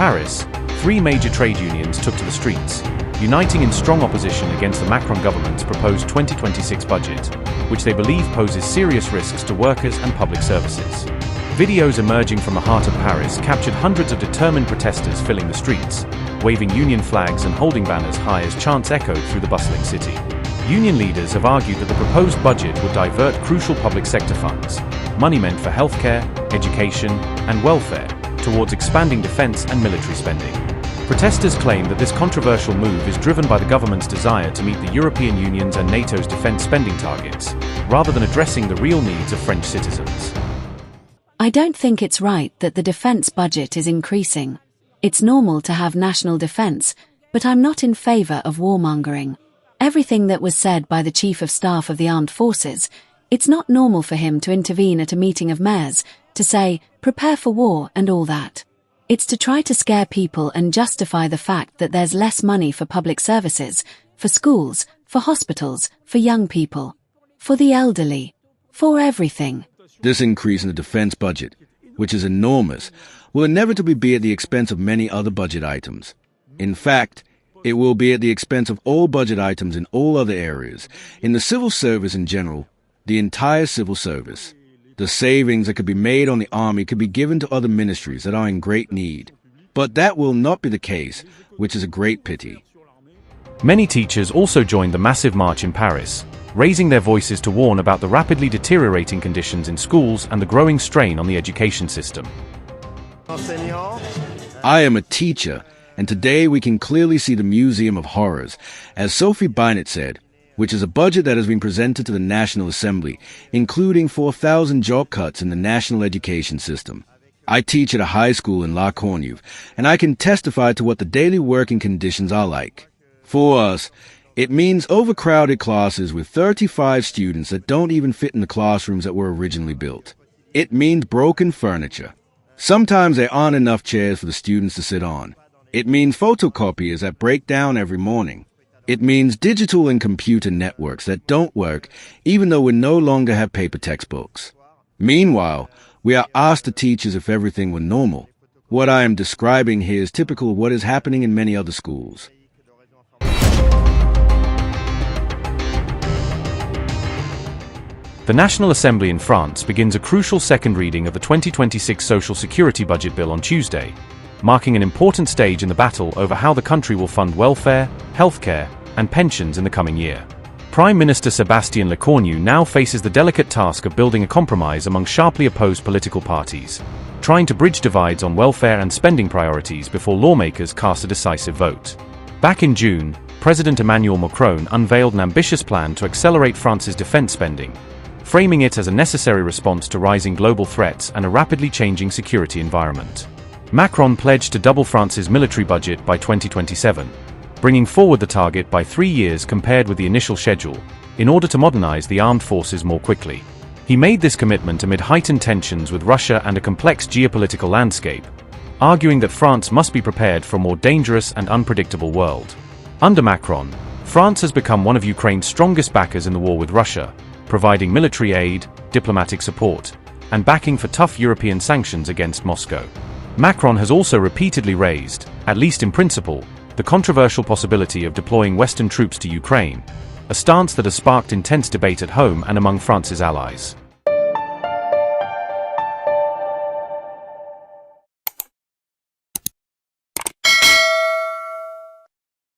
Paris, three major trade unions took to the streets, uniting in strong opposition against the Macron government's proposed 2026 budget, which they believe poses serious risks to workers and public services. Videos emerging from the heart of Paris captured hundreds of determined protesters filling the streets, waving union flags and holding banners high as chants echoed through the bustling city. Union leaders have argued that the proposed budget would divert crucial public sector funds, money meant for healthcare, education, and welfare, towards expanding defense and military spending. Protesters claim that this controversial move is driven by the government's desire to meet the European Union's and NATO's defense spending targets, rather than addressing the real needs of French citizens. I don't think it's right that the defense budget is increasing. It's normal to have national defense, but I'm not in favor of warmongering. Everything that was said by the Chief of Staff of the Armed Forces, it's not normal for him to intervene at a meeting of mayors, to say, prepare for war and all that. It's to try to scare people and justify the fact that there's less money for public services, for schools, for hospitals, for young people, for the elderly, for everything. This increase in the defense budget, which is enormous, will inevitably be at the expense of many other budget items. In fact, it will be at the expense of all budget items in all other areas, in the civil service in general, the entire civil service. The savings that could be made on the army could be given to other ministries that are in great need. But that will not be the case, which is a great pity. Many teachers also joined the massive march in Paris, raising their voices to warn about the rapidly deteriorating conditions in schools and the growing strain on the education system. I am a teacher, and today we can clearly see the Museum of Horrors, as Sophie Binet said, which is a budget that has been presented to the National Assembly, including 4,000 job cuts in the national education system. I teach at a high school in La Courneuve, and I can testify to what the daily working conditions are like. For us, it means overcrowded classes with 35 students that don't even fit in the classrooms that were originally built. It means broken furniture. Sometimes there aren't enough chairs for the students to sit on. It means photocopiers that break down every morning. It means digital and computer networks that don't work, even though we no longer have paper textbooks. Meanwhile, we are asked to teach as if everything were normal. What I am describing here is typical of what is happening in many other schools. The National Assembly in France begins a crucial second reading of the 2026 Social Security Budget Bill on Tuesday, marking an important stage in the battle over how the country will fund welfare, healthcare, and pensions in the coming year. Prime Minister Sébastien Lecornu now faces the delicate task of building a compromise among sharply opposed political parties, trying to bridge divides on welfare and spending priorities before lawmakers cast a decisive vote. Back in June, President Emmanuel Macron unveiled an ambitious plan to accelerate France's defense spending, framing it as a necessary response to rising global threats and a rapidly changing security environment. Macron pledged to double France's military budget by 2027, bringing forward the target by 3 years compared with the initial schedule, in order to modernize the armed forces more quickly. He made this commitment amid heightened tensions with Russia and a complex geopolitical landscape, arguing that France must be prepared for a more dangerous and unpredictable world. Under Macron, France has become one of Ukraine's strongest backers in the war with Russia, providing military aid, diplomatic support, and backing for tough European sanctions against Moscow. Macron has also repeatedly raised, at least in principle, the controversial possibility of deploying Western troops to Ukraine, a stance that has sparked intense debate at home and among France's allies.